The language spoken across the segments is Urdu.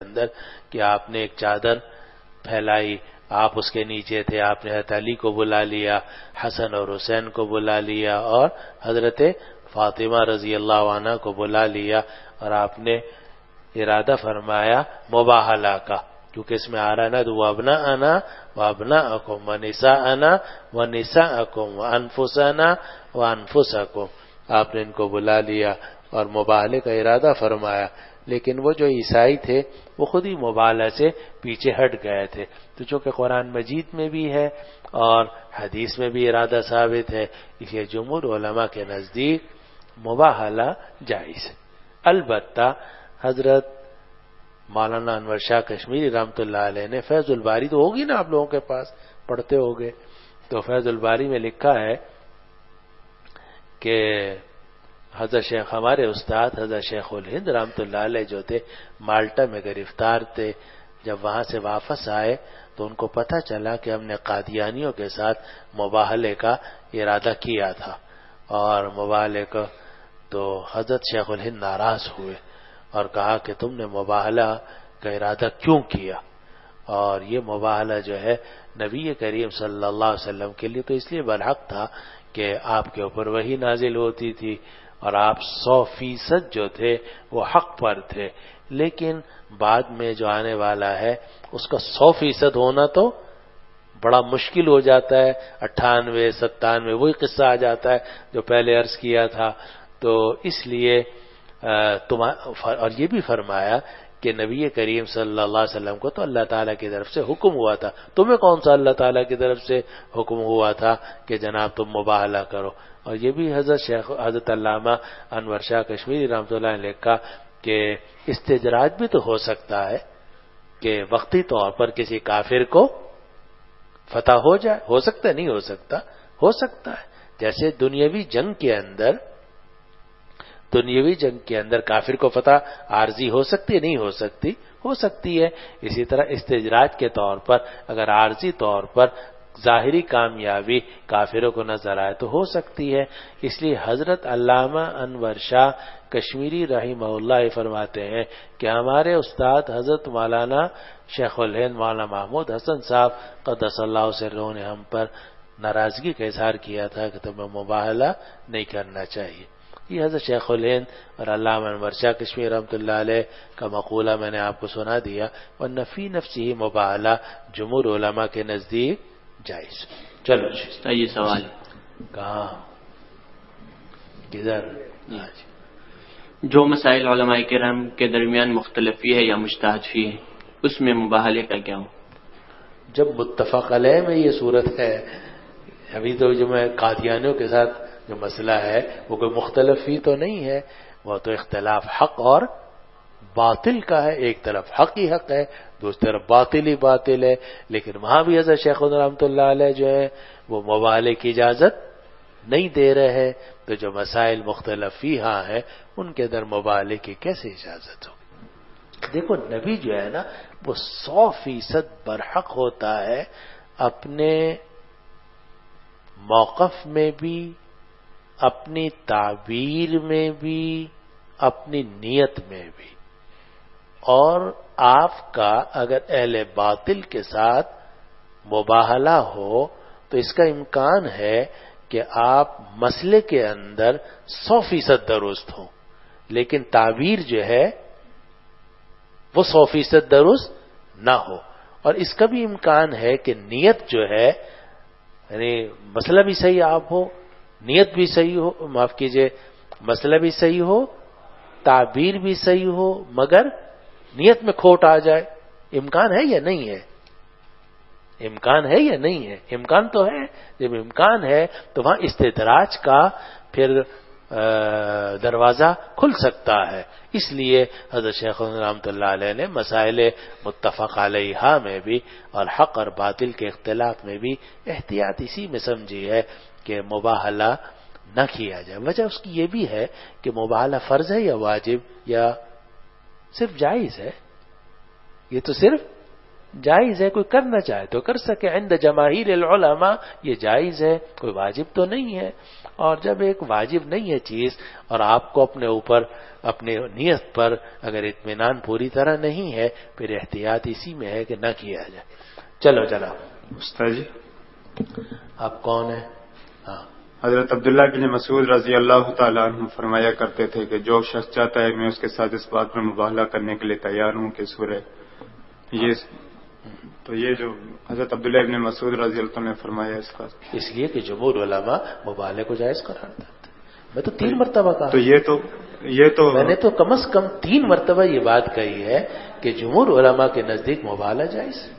اندر کہ آپ نے ایک چادر پھیلائی، آپ اس کے نیچے تھے، آپ نے حضرت علی کو بلا لیا، حسن اور حسین کو بلا لیا اور حضرت فاطمہ رضی اللہ عنہ کو بلا لیا، اور آپ نے ارادہ فرمایا مباہلہ کا، کیونکہ اس میں آ رہا ہے نا وَأَبْنَاءَنَا وَأَبْنَاءَكُمْ وَنِسَاءَنَا وَنِسَاءَكُمْ وَأَنفُسَنَا وَأَنفُسَكُمْ، آپ نے ان کو بلا لیا اور مباہلے کا ارادہ فرمایا۔ لیکن وہ جو عیسائی تھے وہ خود ہی مبالغہ سے پیچھے ہٹ گئے تھے، تو چونکہ قرآن مجید میں بھی ہے اور حدیث میں بھی ارادہ ثابت ہے، اس لیے جمہور علماء کے نزدیک مباہلہ جائز ہے۔ البتہ حضرت مولانا انور شاہ کشمیری رحمۃ اللہ علیہ نے فیض الباری تو ہوگی نا آپ لوگوں کے پاس، پڑھتے ہوگے، تو فیض الباری میں لکھا ہے کہ حضرت شیخ ہمارے استاد حضرت شیخ الہند رحمۃ اللہ علیہ جو تھے مالٹا میں گرفتار تھے، جب وہاں سے واپس آئے تو ان کو پتہ چلا کہ ہم نے قادیانیوں کے ساتھ مباہلے کا ارادہ کیا تھا، اور مباہلے کا تو حضرت شیخ الہند ناراض ہوئے اور کہا کہ تم نے مباہلہ کا ارادہ کیوں کیا، اور یہ مباہلہ جو ہے نبی کریم صلی اللہ علیہ وسلم کے لیے تو اس لیے برحق تھا کہ آپ کے اوپر وحی نازل ہوتی تھی اور آپ 100% جو تھے وہ حق پر تھے، لیکن بعد میں جو آنے والا ہے اس کا 100% ہونا تو بڑا مشکل ہو جاتا ہے، 98 97 وہی قصہ آ جاتا ہے جو پہلے عرض کیا تھا، تو اس لیے اور یہ بھی فرمایا کہ نبی کریم صلی اللہ علیہ وسلم کو تو اللہ تعالیٰ کی طرف سے حکم ہوا تھا، تمہیں کون سا اللہ تعالیٰ کی طرف سے حکم ہوا تھا کہ جناب تم مباہلہ کرو، اور یہ بھی حضرت علامہ انور شاہ کشمیری رحمۃ اللہ نے لکھا کہ استدراج بھی تو ہو سکتا ہے کہ وقتی طور پر کسی کافر کو فتح ہو جائے، ہو سکتا ہے، نہیں ہو سکتا ہے، جیسے دنیاوی جنگ کے اندر کافر کو فتح عارضی ہو سکتی ہے، نہیں ہو سکتی ہے، اسی طرح استدراج کے طور پر اگر عارضی طور پر ظاہری کامیابی کافروں کو نظر آئے تو ہو سکتی ہے، اس لیے حضرت علامہ انور شاہ کشمیری رحمہ اللہ فرماتے ہیں کہ ہمارے استاد حضرت مولانا شیخ الہند مولانا محمود حسن صاحب قدس اللہ سرہ نے ہم پر ناراضگی کا اظہار کیا تھا کہ تمہیں مباہلہ نہیں کرنا چاہیے۔ یہ حضرت شیخ الہند اور علامہ انور شاہ کشمیری رحمۃ اللہ علیہ کا مقولہ میں نے آپ کو سنا دیا، ورنہ فی نفسی ہی مباہلہ جمہور علماء کے نزدیک جائز۔ چلو یہ سوال کہاں کدھر؟ جو مسائل علماء کرام کے درمیان مختلف فی ہے یا مجتہد فی ہے، اس میں مباہلے کا کیا ہو؟ جب متفق علیہ میں یہ صورت ہے، ابھی تو جو میں قادیانیوں کے ساتھ جو مسئلہ ہے وہ کوئی مختلف فی تو نہیں ہے، وہ تو اختلاف حق اور باطل کا ہے، ایک طرف حق ہی حق ہے، دوسری طرف باطل ہی باطل ہے، لیکن وہاں بھی حضرت شیخ رحمۃ اللہ علیہ جو ہے وہ مباہلے کی اجازت نہیں دے رہے ہیں، تو جو مسائل مختلف فیہا ہیں ان کے اندر مباہلے کی کیسے اجازت ہوگی؟ دیکھو نبی جو ہے نا وہ 100% برحق ہوتا ہے اپنے موقف میں بھی، اپنی تعبیر میں بھی، اپنی نیت میں بھی، اور آپ کا اگر اہل باطل کے ساتھ مباہلہ ہو تو اس کا امکان ہے کہ آپ مسئلے کے اندر 100% درست ہوں، لیکن تعبیر جو ہے وہ 100% درست نہ ہو، اور اس کا بھی امکان ہے کہ نیت جو ہے یعنی مسئلہ بھی صحیح آپ ہو، نیت بھی صحیح ہو، معاف کیجئے، مسئلہ بھی صحیح ہو، تعبیر بھی صحیح ہو، مگر نیت میں کھوٹ آ جائے۔ امکان ہے یا نہیں ہے؟ امکان ہے یا نہیں ہے؟ امکان تو ہے، جب امکان ہے تو وہاں استدراج کا پھر دروازہ کھل سکتا ہے، اس لیے حضرت شیخ رحمۃ اللہ علیہ نے مسائل متفق علیہا میں بھی اور حق اور باطل کے اختلاف میں بھی احتیاط اسی میں سمجھی ہے کہ مباہلہ نہ کیا جائے۔ وجہ اس کی یہ بھی ہے کہ مباہلہ فرض ہے یا واجب یا صرف جائز ہے؟ یہ تو صرف جائز ہے، کوئی کرنا چاہے تو کر سکے، عند جماہیر العلماء یہ جائز ہے، کوئی واجب تو نہیں ہے۔ اور جب ایک واجب نہیں ہے چیز اور آپ کو اپنے اوپر اپنے نیت پر اگر اطمینان پوری طرح نہیں ہے، پھر احتیاط اسی میں ہے کہ نہ کیا جائے۔ چلو جناب استاد جی، آپ کون ہیں؟ ہاں حضرت عبداللہ بن مسعود رضی اللہ تعالیٰ عنہ فرمایا کرتے تھے کہ جو شخص چاہتا ہے میں اس کے ساتھ اس بات میں مباہلہ کرنے کے لیے تیار ہوں کہ سورہ یہ جو حضرت عبداللہ ابن مسعود رضی اللہ عنہ نے فرمایا اس لیے کہ جمہور علماء مبالغے کو جائز قرار دیتے ہیں۔ میں تو 3 مرتبہ کہا، تو یہ تو میں نے تو کم از کم 3 مرتبہ یہ بات کہی ہے کہ جمہور علماء کے نزدیک مبالغہ جائز ہے۔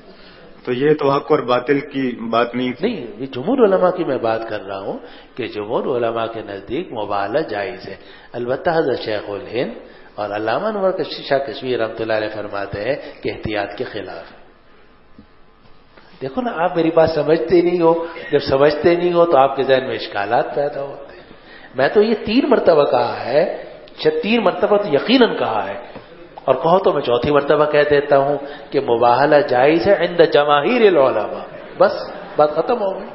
تو یہ تو حق اور باطل کی بات نہیں تھی۔ نہیں، یہ جمہور علماء کی میں بات کر رہا ہوں کہ جمہور علماء کے نزدیک مبالغہ جائز ہے۔ البتہ حضرت شیخ الہند اور علامہ انور شاہ کشمیری رحمۃ اللہ علیہ فرماتے ہیں کہ احتیاط کے خلاف ہے۔ دیکھو نا، آپ میری بات سمجھتے نہیں ہو، جب سمجھتے نہیں ہو تو آپ کے ذہن میں اشکالات پیدا ہوتے ہیں۔ میں تو یہ 3 مرتبہ کہا ہے، 3 مرتبہ تو یقیناً کہا ہے، اور کہو تو میں 4تھی مرتبہ کہہ دیتا ہوں کہ مباہلہ جائز ہے عند جماہیر العلماء، بس بات ختم ہو گئی۔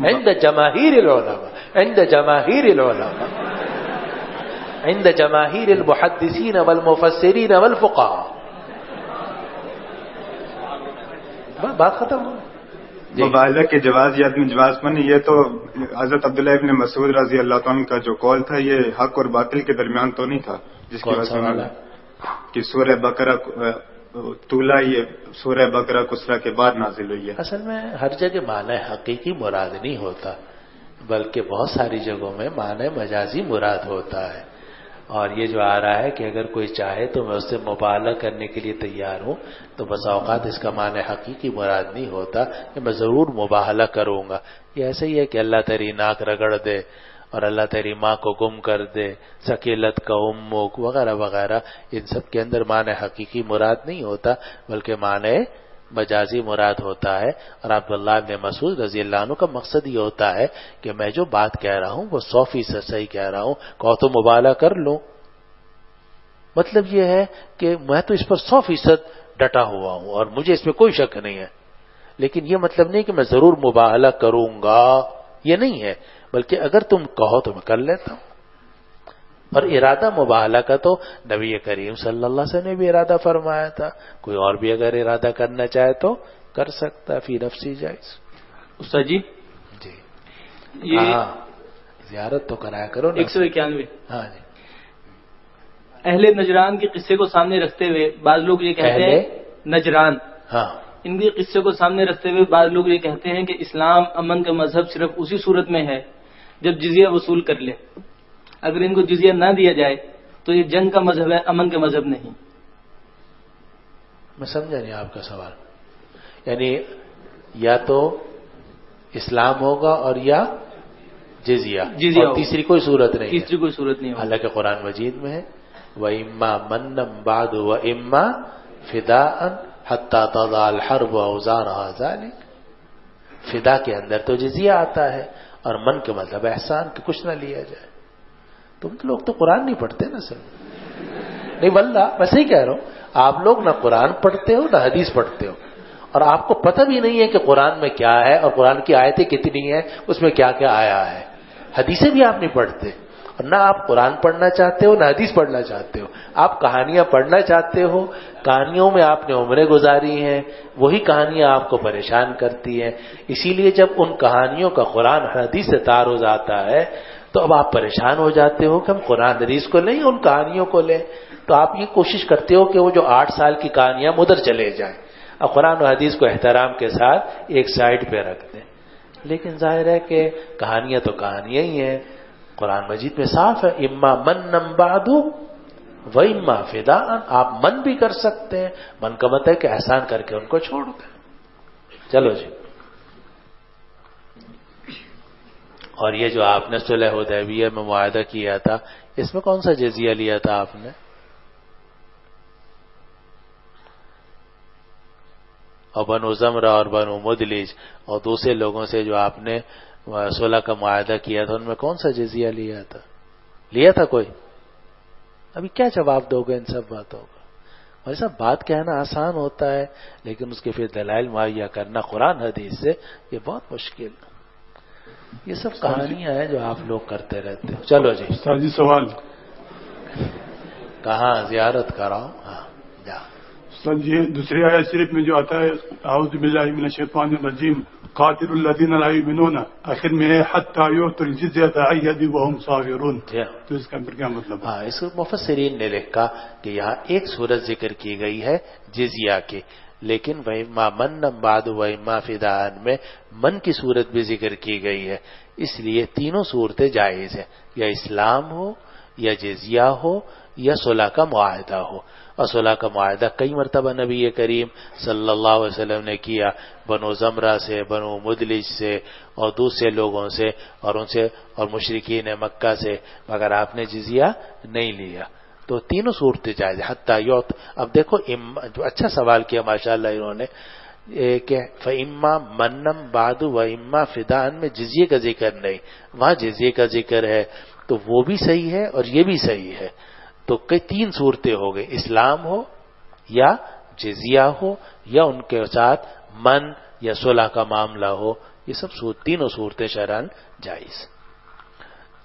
عند جماہیر العلماء، عند جماہیر العلماء، عند جماہیر المحدثین والمفسرین والفقہاء، بات ختم ہو گئی۔ مبالغہ کے جواز یا عدم جواز پر نہیں، یہ تو حضرت عبداللہ ابن مسعود رضی اللہ عنہ کا جو قول تھا یہ حق اور باطل کے درمیان تو نہیں تھا، جس کی وجہ سے کہ سورہ بقرہ طولہ یہ سورہ بقرہ کسرا کے بعد نازل ہوئی ہے۔ اصل میں ہر جگہ معنی حقیقی مراد نہیں ہوتا، بلکہ بہت ساری جگہوں میں معنی مجازی مراد ہوتا ہے۔ اور یہ جو آ رہا ہے کہ اگر کوئی چاہے تو میں اس سے مبالغہ کرنے کے لیے تیار ہوں، تو بسا اوقات اس کا معنی حقیقی مراد نہیں ہوتا کہ میں ضرور مباہلہ کروں گا۔ یہ ایسے ہی ہے کہ اللہ تیری ناک رگڑ دے اور اللہ تیری ماں کو گم کر دے، ثقیلت کا امک وغیرہ وغیرہ، ان سب کے اندر معنی حقیقی مراد نہیں ہوتا بلکہ معنی مجازی مراد ہوتا ہے۔ اور عبداللہ بن مسعود رضی اللہ عنہ کا مقصد یہ ہوتا ہے کہ میں جو بات کہہ رہا ہوں وہ 100% صحیح کہہ رہا ہوں، کہو تو مبالغہ کر لوں۔ مطلب یہ ہے کہ میں تو اس پر 100% ڈٹا ہوا ہوں اور مجھے اس میں کوئی شک نہیں ہے، لیکن یہ مطلب نہیں کہ میں ضرور مبالغہ کروں گا، یہ نہیں ہے، بلکہ اگر تم کہو تو میں کر لیتا ہوں۔ اور ارادہ مباہلہ کا تو نبی کریم صلی اللہ علیہ وسلم نے بھی ارادہ فرمایا تھا، کوئی اور بھی اگر ارادہ کرنا چاہے تو کر سکتا، فی نفسی جائز۔ استاد جی ہاں زیارت تو کرایا کرو نا۔ 191 ہاں جی، اہل نجران کے قصے کو سامنے رکھتے ہوئے بعض لوگ یہ کہتے ہیں نجران، ہاں ان کے قصے کو سامنے رکھتے ہوئے بعض لوگ یہ کہتے ہیں کہ اسلام امن کا مذہب صرف اسی صورت میں ہے جب جزیہ وصول کر لے، اگر ان کو جزیہ نہ دیا جائے تو یہ جنگ کا مذہب ہے، امن کا مذہب نہیں۔ میں سمجھا نہیں آپ کا سوال، یعنی یا تو اسلام ہوگا اور یا جزیہ اور تیسری کوئی صورت نہیں، تیسری کوئی صورت نہیں، حالانکہ قرآن مجید میں ہے وَإِمَّا مَنًّا بَعْدُ وَإِمَّا فِدَاءً حَتَّى تَضَعَ الْحَرْبُ أَوْزَارَهَا ذَلِكَ۔ فدا کے اندر تو جزیہ آتا ہے اور من کے مطلب احسان کہ کچھ نہ لیا جائے۔ تم لوگ تو قرآن نہیں پڑھتے نا سر، نہیں واللہ میں صحیح کہہ رہا ہوں، آپ لوگ نہ قرآن پڑھتے ہو نہ حدیث پڑھتے ہو، اور آپ کو پتہ بھی نہیں ہے کہ قرآن میں کیا ہے اور قرآن کی آیتیں کتنی ہیں، اس میں کیا کیا آیا ہے، حدیثیں بھی آپ نہیں پڑھتے، اور نہ آپ قرآن پڑھنا چاہتے ہو نہ حدیث پڑھنا چاہتے ہو، آپ کہانیاں پڑھنا چاہتے ہو، کہانیوں میں آپ نے عمریں گزاری ہیں، وہی کہانیاں آپ کو پریشان کرتی ہیں، اسی لیے جب ان کہانیوں کا قرآن حدیث سے تعارض آتا ہے تو اب آپ پریشان ہو جاتے ہو کہ ہم قرآن حدیث کو لیں ان کہانیوں کو لیں، تو آپ یہ کوشش کرتے ہو کہ وہ جو 8 سال کی کہانیاں ادھر چلے جائیں، اب قرآن و حدیث کو احترام کے ساتھ ایک سائڈ پہ رکھ دیں۔ لیکن ظاہر ہے کہ کہانیاں تو کہانیاں ہی ہیں، قرآن مجید میں صاف ہے اما مَنًّا بَعْدُ وَإِمَّا فِدَاءً، آپ من بھی کر سکتے ہیں، من کا مطلب ہے کہ احسان کر کے ان کو چھوڑ دیں۔ چلو جی، اور یہ جو آپ نے صلح حدیبیہ میں معاہدہ کیا تھا، اس میں کون سا جزیہ لیا تھا آپ نے؟ اور بنو زمرہ اور بنو مدلج اور دوسرے لوگوں سے جو آپ نے صلح کا معاہدہ کیا تھا، ان میں کون سا جزیہ لیا تھا؟ لیا تھا کوئی؟ ابھی کیا جواب دو گے ان سب باتوں کا؟ اور صاحب بات کہنا آسان ہوتا ہے لیکن اس کے پھر دلائل مہیا کرنا قرآن حدیث سے یہ بہت مشکل. یہ سب کہانیاں ہیں جو آپ لوگ کرتے رہتے ہیں. چلو جی جی سوال کہاں زیارت کراؤ. ہاں جا. سر یہ دوسری آیت شریف میں جو آتا ہے اعوذ باللہ من الشیطان الرجیم قاتل الذین لا یؤمنون، آخر میں ہے حتی یؤتوا الجزیۃ عن ید وهم صاغرون. تو اس کا کیا مطلب؟ ہاں اس مفسرین نے لکھا کہ یہاں ایک صورت ذکر کی گئی ہے جزیہ کی، لیکن وَإِمَّا مَنًّا بَعْدُ وَإِمَّا فِدَاءً میں من کی صورت بھی ذکر کی گئی ہے. اس لیے تینوں صورتیں جائز ہیں، یا اسلام ہو یا جزیہ ہو یا صلح کا معاہدہ ہو. اور صلح کا معاہدہ کئی مرتبہ نبی کریم صلی اللہ علیہ وسلم نے کیا، بنو زمرہ سے، بنو مدلج سے اور دوسرے لوگوں سے اور ان سے اور مشرکین مکہ سے، مگر آپ نے جزیہ نہیں لیا. تو تینوں صورتیں جائز حتیٰ یوت. اب دیکھو جو اچھا سوال کیا ماشاءاللہ انہوں نے کہ فَإِمَّا مَنًّا بَعْدُ وَإِمَّا فِدَاءً میں جزیے کا ذکر نہیں، وہاں جزیے کا ذکر ہے، تو وہ بھی صحیح ہے اور یہ بھی صحیح ہے. تو کئی تین صورتیں ہو گئی، اسلام ہو یا جزیہ ہو یا ان کے ساتھ من یا صلح کا معاملہ ہو. یہ سب تینوں صورتیں شرعاً جائز.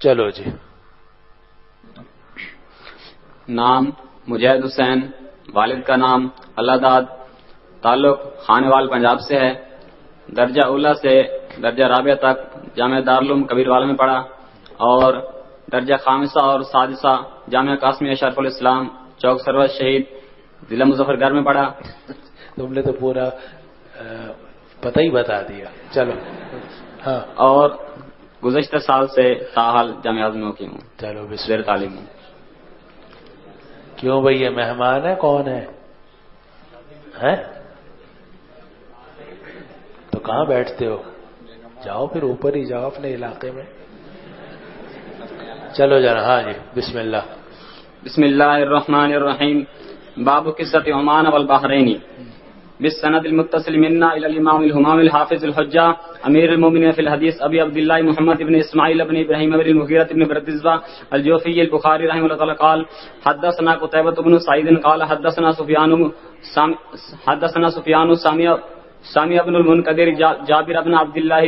چلو جی. نام مجاہد حسین، والد کا نام اللہ داد، تعلق خانوال پنجاب سے ہے، درجہ اولا سے درجہ رابعہ تک جامعہ دارالعلوم کبیر والا میں پڑھا اور درجہ خامسہ اور سادسہ جامعہ قاسمیہ شرف الاسلام چوک سروت شہید ضلع مظفر گڑھ میں پڑھا. تم نے تو پورا پتہ ہی بتا دیا. چلو ہاں. اور گزشتہ سال سے تاحال جامعہ اعظم کی ہوں. چلو زیر تعلیم ہوں. کیوں بھئی یہ مہمان ہے کون ہے؟ تو کہاں بیٹھتے ہو؟ جاؤ پھر اوپر ہی جاؤ اپنے علاقے میں. چلو جانا. ہاں جی بسم اللہ. بسم اللہ الرحمن الرحیم. باب قصۃ عمان والبحرین بالسند المتصل منا الى الامام الهمام الحافظ الحجہ امیر المؤمنین فی الحدیث ابی عبداللہ محمد بن اسماعیل بن ابراہیم بن المغیرہ بن بردزبہ الجوفی البخاری رحمہ اللہ تعالی قال حدثنا قتیبہ بن سعید قال حدثنا سفیان سامع بن المنکدر جابر بن عبداللہ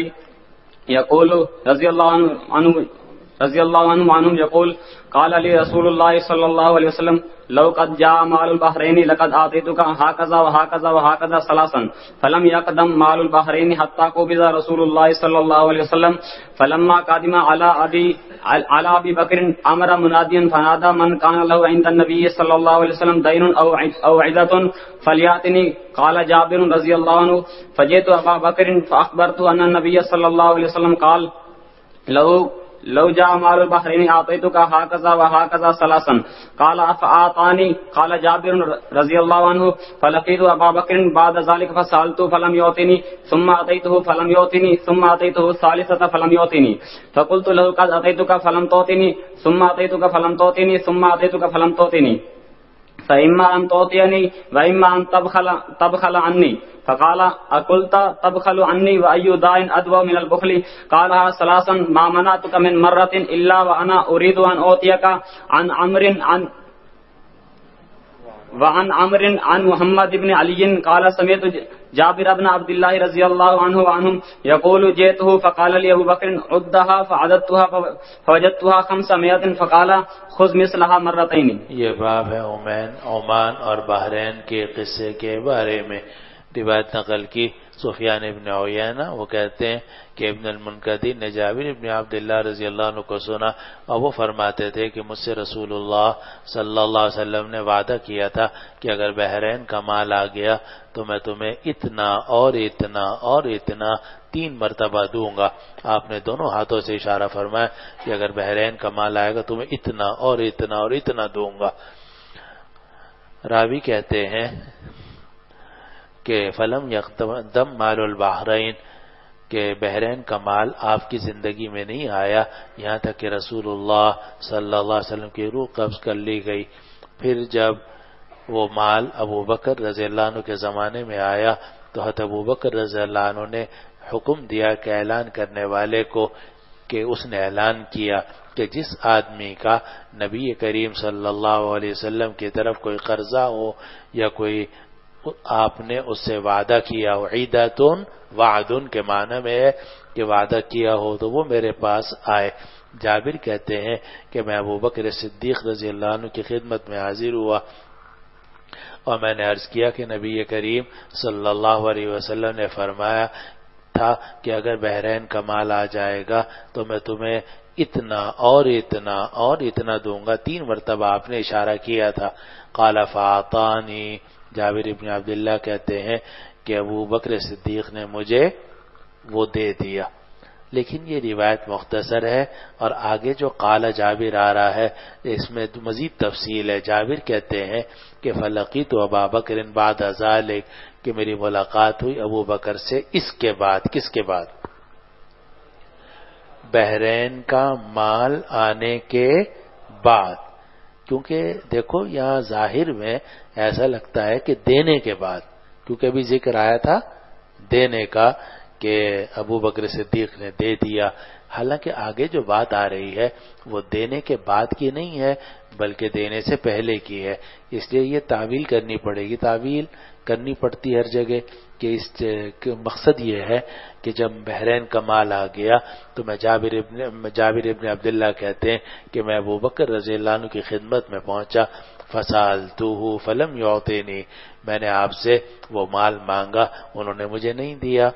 یقول رضی اللہ عنہ یقول قال علی رسول اللہ صلی اللہ علیہ وسلم لو قد جاء مال البحرین لقد آتیتک ہاکذا وہاکذا وہاکذا ثلاثا فلم یقدم مال البحرین حتی قبض رسول اللہ صلی اللہ علیہ وسلم فلما قدم علی ابی بکر امر منادیا فنادى من كان له عند النبي صلی اللہ علیہ وسلم دین او عدۃ فلیاتنی. قال جابر رضی اللہ عنہ فجئت ابا بکر فاخبرته ان النبي صلی اللہ علیہ وسلم قال لو جاء مال البحرین اعطیتک هكذا وهكذا ثلاثا قال فاعطانی. قال جابر رضی اللہ عنہ فلقيت ابا بکر بعد ذلك فسالته فلم يعطني ثم اعطيته فلم يعطني ثم اعطيته الثالثه فلم يعطني فقلت له قد اعطيتك فلم تعطني ثم اعطيتك فلم تعطني ثم اعطيتك فلم تعطني فإما أن تعطيني وإما أن تبخل عني. فقال أقلت تبخل عني وأي داء أدوى من البخل؟ قالها ثلاثا ما منعتك من مرة إلا وأنا أريد أن أعطيك عن عمرو عن محمد بن علي. قال سمعت جابر بن عبد الله رضي الله عنه وعنهم يقول جئته فقال لي أبو بكر عدها فعددتها فوجدتها 500 فقال خذ مثلها مرتين. یہ باب ہے عمان اور بحرین کے قصے کے بارے میں. روایت نقل کی سفیان ابن عیینہ، وہ کہتے ہیں کہ ابن المنکدر نے جابر ابن عبداللہ رضی اللہ عنہ کو سنا اور وہ فرماتے تھے کہ مجھ سے رسول اللہ صلی اللہ علیہ وسلم نے وعدہ کیا تھا کہ اگر بحرین کا مال آ گیا تو میں تمہیں اتنا اور اتنا اور اتنا 3 مرتبہ دوں گا. آپ نے دونوں ہاتھوں سے اشارہ فرمایا کہ اگر بحرین کا مال آئے گا تمہیں اتنا اور اتنا اور اتنا دوں گا. راوی کہتے ہیں کہ فلم یقدم مال البحرین کہ بحرین کا مال آپ کی زندگی میں نہیں آیا یہاں تک کہ رسول اللہ صلی اللہ علیہ وسلم کی روح قبض کر لی گئی. پھر جب وہ مال ابو بکر رضی اللہ عنہ کے زمانے میں آیا تو حضرت ابو بکر رضی اللہ عنہ نے حکم دیا کہ اعلان کرنے والے کو کہ اس نے اعلان کیا کہ جس آدمی کا نبی کریم صلی اللہ علیہ وسلم کی طرف کوئی قرضہ ہو یا کوئی آپ نے اس سے وعدہ کیا ہو، عیدتن وعدن کے معنی میں ہے کہ وعدہ کیا ہو، تو وہ میرے پاس آئے۔ جابر کہتے ہیں کہ میں ابوبکر صدیق رضی اللہ عنہ کی خدمت میں حاضر ہوا اور میں نے عرض کیا کہ نبی کریم صلی اللہ علیہ وسلم نے فرمایا تھا کہ اگر بحرین کا مال آ جائے گا تو میں تمہیں اتنا اور اتنا اور اتنا دوں گا۔ 3 مرتبہ آپ نے اشارہ کیا تھا۔ قال فاعطانی، جابر ابن عبداللہ کہتے ہیں کہ ابو بکر صدیق نے مجھے وہ دے دیا۔ لیکن یہ روایت مختصر ہے اور آگے جو قال جابر آ رہا ہے اس میں مزید تفصیل ہے۔ جابر کہتے ہیں کہ فلقیت ابا بکر بعد ذلک، کہ میری ملاقات ہوئی ابو بکر سے اس کے بعد۔ کس کے بعد؟ بحرین کا مال آنے کے بعد، کیونکہ دیکھو یہاں ظاہر میں ایسا لگتا ہے کہ دینے کے بعد، کیونکہ ابھی ذکر آیا تھا دینے کا کہ ابو بکر صدیق نے دے دیا، حالانکہ آگے جو بات آ رہی ہے وہ دینے کے بعد کی نہیں ہے بلکہ دینے سے پہلے کی ہے، اس لیے یہ تعویل کرنی پڑے گی۔ تعویل کرنی پڑتی ہر جگہ کہ اس مقصد یہ ہے کہ جب بحرین کا مال آ گیا تو جابر ابن عبداللہ کہتے ہیں کہ میں ابو بکر رضی اللہ عنہ کی خدمت میں پہنچا، فسألتہ فلم یعطینی، میں نے آپ سے وہ مال مانگا، انہوں نے مجھے نہیں دیا۔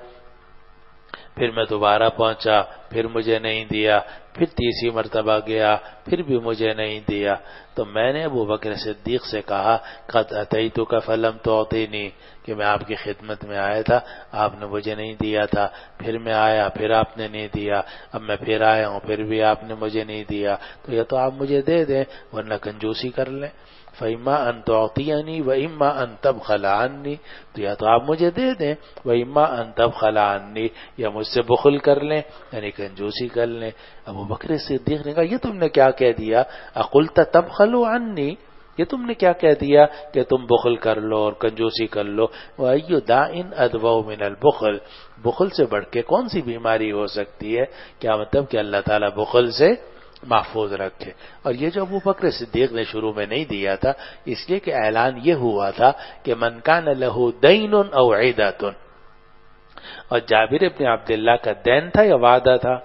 پھر میں دوبارہ پہنچا، پھر مجھے نہیں دیا، پھر تیسری مرتبہ گیا، پھر بھی مجھے نہیں دیا۔ تو میں نے ابو بکر صدیق سے کہا قد اتیتک فلم تعطینی، کہ میں آپ کی خدمت میں آیا تھا، آپ نے مجھے نہیں دیا تھا، پھر میں آیا، پھر آپ نے نہیں دیا، اب میں پھر آیا ہوں، پھر بھی آپ نے مجھے نہیں دیا، تو یا تو آپ مجھے دے دیں ورنہ کنجوسی کر لیں۔ فَإِمَّا أَن تُعْطِيَنِي وَإِمَّا أَن تَبْخَلَ عَنِّي، تو یا تو آپ مجھے دے دیں، وَإِمَّا أَن تَبْخَلَ عَنِّي، یا مجھ سے بخل کر لیں یعنی کنجوسی کر لیں۔ ابو بکر صدیق نے کہا یہ تم نے کیا کہہ دیا، اقلت تبخل عنی، یہ تم نے کیا کہہ دیا کہ تم بخل کر لو اور کنجوسی کر لو۔ وَأَيُّ دَاءٍ أَدْوَأُ مِنَ الْبُخْلِ، بخل سے بڑھ کے کون سی بیماری ہو سکتی ہے؟ کیا مطلب کہ اللہ تعالیٰ بخل سے محفوظ رکھے۔ اور یہ جو ابو بکر صدیق نے شروع میں نہیں دیا تھا اس لیے کہ اعلان یہ ہوا تھا کہ من کان لہ دین او عیدۃ، اور جابر ابن عبداللہ کا دین تھا یا وعدہ تھا؟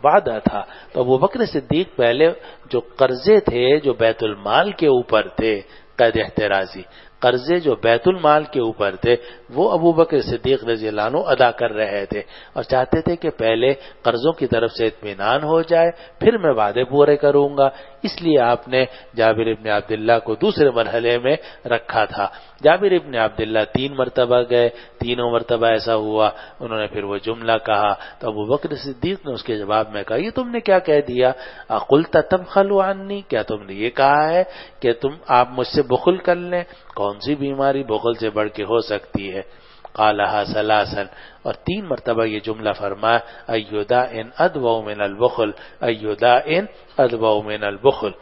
وعدہ تھا۔ تو ابو بکر صدیق پہلے جو قرضے تھے جو بیت المال کے اوپر تھے، قید احترازی قرضے جو بیت المال کے اوپر تھے وہ ابو بکر صدیق رضی اللہ عنہ ادا کر رہے تھے اور چاہتے تھے کہ پہلے قرضوں کی طرف سے اطمینان ہو جائے پھر میں وعدے پورے کروں گا، اس لیے آپ نے جابر ابن عبداللہ کو دوسرے مرحلے میں رکھا تھا۔ جابر ابن عبداللہ 3 مرتبہ گئے، تینوں مرتبہ ایسا ہوا، انہوں نے پھر وہ جملہ کہا تو ابو بکر صدیق نے اس کے جواب میں کہا یہ تم نے کیا کہہ دیا، اقلت تبخلوا عنی، کیا تم نے یہ کہا ہے کہ آپ مجھ سے بخل کر لیں؟ کون سی بیماری بخل سے بڑھ کے ہو سکتی ہے؟ قالها ثلاثا، اور 3 مرتبہ یہ جملہ فرمایا أي داء أدوأ من البخل، أي داء أدوأ من البخل،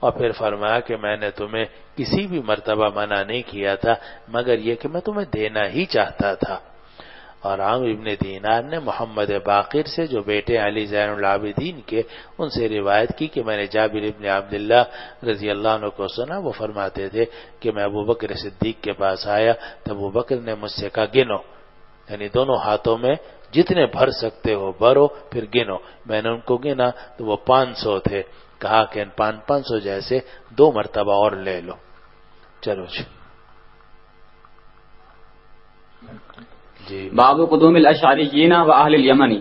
اور پھر فرمایا کہ میں نے تمہیں کسی بھی مرتبہ منع نہیں کیا تھا مگر یہ کہ میں تمہیں دینا ہی چاہتا تھا۔ اور عامر ابن دینار نے محمد باقر سے جو بیٹے علی زین العابدین کے ان سے روایت کی کہ میں نے جابر ابن عبداللہ رضی اللہ عنہ کو سنا، وہ فرماتے تھے کہ میں ابو بکر صدیق کے پاس آیا تو ابو بکر نے مجھ سے کہا گنو، یعنی دونوں ہاتھوں میں جتنے بھر سکتے ہو بھرو پھر گنو۔ میں نے ان کو گنا تو وہ 500 تھے، کہا کہ ان 500 جیسے 2 مرتبہ اور لے لو۔ چلو جی، باب قدوم الاشعریین و اہل الیمن،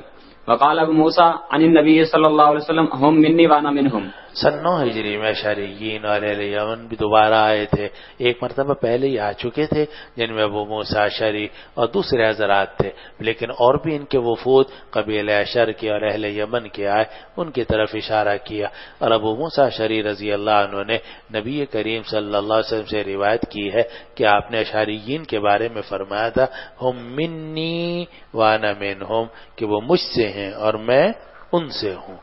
وقال ابو موسیٰ عن النبی صلی اللہ علیہ وسلم ہم منی وانا منہم۔ سن 9 ہجری میں اشعریین اور اہل یمن بھی دوبارہ آئے تھے، ایک مرتبہ پہلے ہی آ چکے تھے جن میں ابو موسیٰ اشعری اور دوسرے حضرات تھے، لیکن اور بھی ان کے وفود قبیلہ اشعر کے اور اہل یمن کے آئے، ان کی طرف اشارہ کیا۔ اور ابو موسیٰ اشعری رضی اللہ عنہ نے نبی کریم صلی اللہ علیہ وسلم سے روایت کی ہے کہ آپ نے اشعریین کے بارے میں فرمایا تھا ہم منی وانا منہم، کہ وہ مجھ سے ہیں اور میں ان سے ہوں۔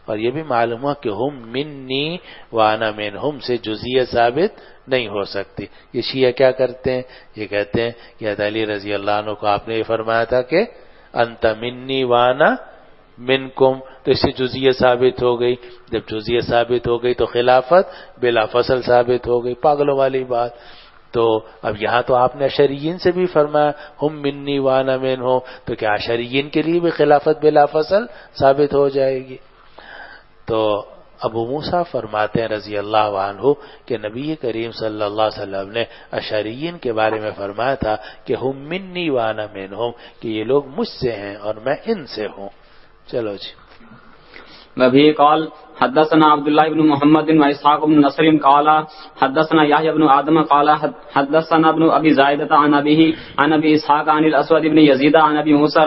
اور یہ بھی معلوم ہوا کہ ہم منی وانا منہم سے جزیہ ثابت نہیں ہو سکتی۔ یہ شیعہ کیا کرتے ہیں، یہ کہتے ہیں کہ حضرت علی رضی اللہ عنہ کو آپ نے یہ فرمایا تھا کہ انت منی وانا منکم تو اس سے جزیہ ثابت ہو گئی، جب جزیہ ثابت ہو گئی تو خلافت بلا فصل ثابت ہو گئی، پاگلوں والی بات۔ تو اب یہاں تو آپ نے اشریین سے بھی فرمایا ہم منی وانا منہم، تو کیا اشریین کے لیے بھی خلافت بلا فصل ثابت ہو جائے گی؟ تو ابو موسیٰ فرماتے ہیں رضی اللہ عنہ کہ نبی کریم صلی اللہ علیہ وسلم نے اشریین کے بارے میں فرمایا تھا کہ ہم منی وانا منہم، کہ یہ لوگ مجھ سے ہیں اور میں ان سے ہوں۔ چلو جی۔ وبه قال حدثنا عبد الله بن محمد وإسحاق بن نصر قال حدثنا يحيى بن آدم قال حدثنا ابن أبي زائدة عن أبيه عن أبي إسحاق عن الأسود بن يزيد عن أبي موسى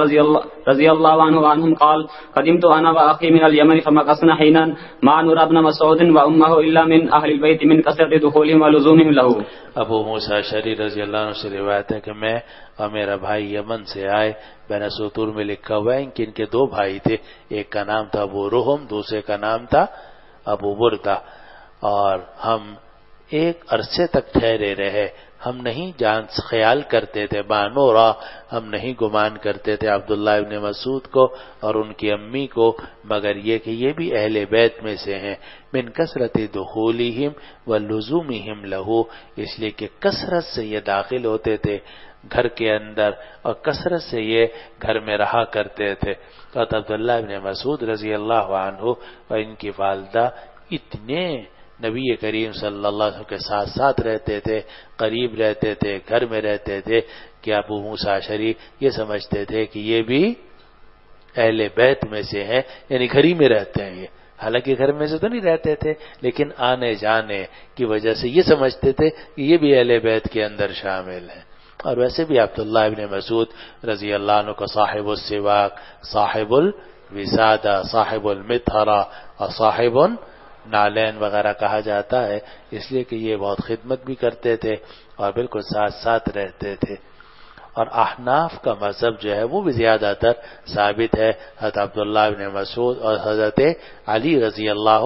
رضي الله عنه عنهم قال قدمت أنا وأخي من اليمن فمكثنا حينا مع نور بن مسعود وأمه إلا من أهل البيت من كثرة دخولهم ولزومهم له۔ ابو موسیٰ اشعری رضی اللہ عنہ سے روایت ہے کہ میں اور میرا بھائی یمن سے آئے، بین سطور میں لکھا ہوا ہے کہ ان کے دو بھائی تھے، ایک کا نام تھا ابو رحم، دوسرے کا نام تھا ابو بردہ، اور ہم ایک عرصے تک ٹھہرے رہے۔ ہم نہیں خیال کرتے تھے بانورا، ہم نہیں گمان کرتے تھے عبداللہ ابن مسعود کو اور ان کی امی کو، مگر یہ کہ یہ بھی اہل بیت میں سے ہیں، من کثرت دخولہم ولزومہم لہو، اس لیے کہ کثرت سے یہ داخل ہوتے تھے گھر کے اندر اور کثرت سے یہ گھر میں رہا کرتے تھے۔ تو عبداللہ ابن مسعود رضی اللہ عنہ اور ان کی والدہ اتنے نبی کریم صلی اللہ علیہ وسلم کے ساتھ ساتھ رہتے تھے، قریب رہتے تھے، گھر میں رہتے تھے کہ ابو موسیٰ اشعری یہ سمجھتے تھے کہ یہ بھی اہل بیت میں سے ہیں، یعنی گھر ہی میں رہتے ہیں یہ، حالانکہ گھر میں سے تو نہیں رہتے تھے لیکن آنے جانے کی وجہ سے یہ سمجھتے تھے کہ یہ بھی اہل بیت کے اندر شامل ہیں۔ اور ویسے بھی عبداللہ ابن مسعود رضی اللہ عنہ کو صاحب السواک، صاحب الوسادہ، صاحب المطہرہ اور صاحب نالین وغیرہ کہا جاتا ہے، اس لیے کہ یہ بہت خدمت بھی کرتے تھے اور بالکل ساتھ ساتھ رہتے تھے۔ اور احناف کا مذہب جو ہے وہ بھی زیادہ تر ثابت ہے حضرت عبداللہ ابن مسعود اور حضرت علی رضی اللہ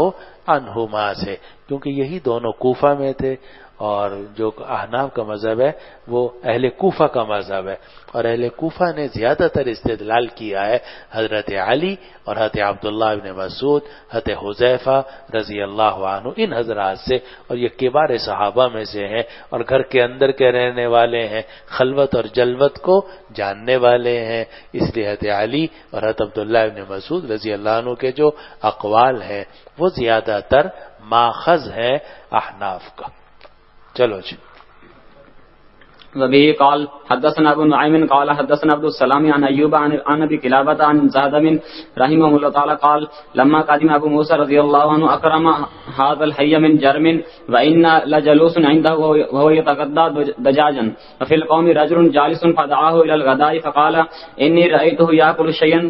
عنہما سے، کیونکہ یہی دونوں کوفہ میں تھے، اور جو احناف کا مذہب ہے وہ اہل کوفہ کا مذہب ہے، اور اہل کوفہ نے زیادہ تر استدلال کیا ہے حضرت علی اور حضرت عبداللہ ابن مسعود، حضرت حذیفہ رضی اللہ عنہ، ان حضرات سے، اور یہ کبار صحابہ میں سے ہیں اور گھر کے اندر کے رہنے والے ہیں، خلوت اور جلوت کو جاننے والے ہیں، اس لیے حضرت علی اور حضرت عبداللہ ابن مسعود رضی اللہ عنہ کے جو اقوال ہیں وہ زیادہ تر ماخذ ہیں احناف کا۔ چلو جی۔ وبه قال حدثنا ابو نعيم قال حدثنا عبد السلام عن ايوب عن ابي قلابه عن زهد رحمه الله تعالى قال لما قدم ابو موسى رضي الله عنه اكرم هذا الحي من جرم وان لجلوس عنده وهو يتغدى دجاجا وفي القوم رجل جالس فدعاه الى الغداء فقال اني رايته ياكل شيئا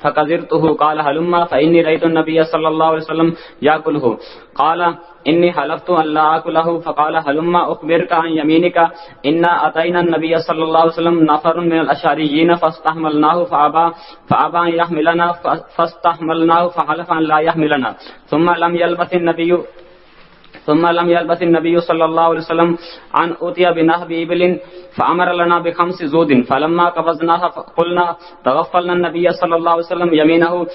فكذرته قال هلما فاني رايت النبي صلى الله عليه وسلم ياكله قال انی حلفت ان لا آکلہ فقال هلما اخبرك عن يمينك انا اتينا النبي صلى الله عليه وسلم نفر من الاشعريين فاستحملناه فابى ان يحملنا فاستحملناه فحلف ان لا يحملنا ثم لم يلبث النبي صلى الله عليه وسلم عن أتي بنهب إبل فأمر لنا بخمس زود فلما قبضناها قلنا تغفلنا النبي صلى الله عليه وسلم يمينه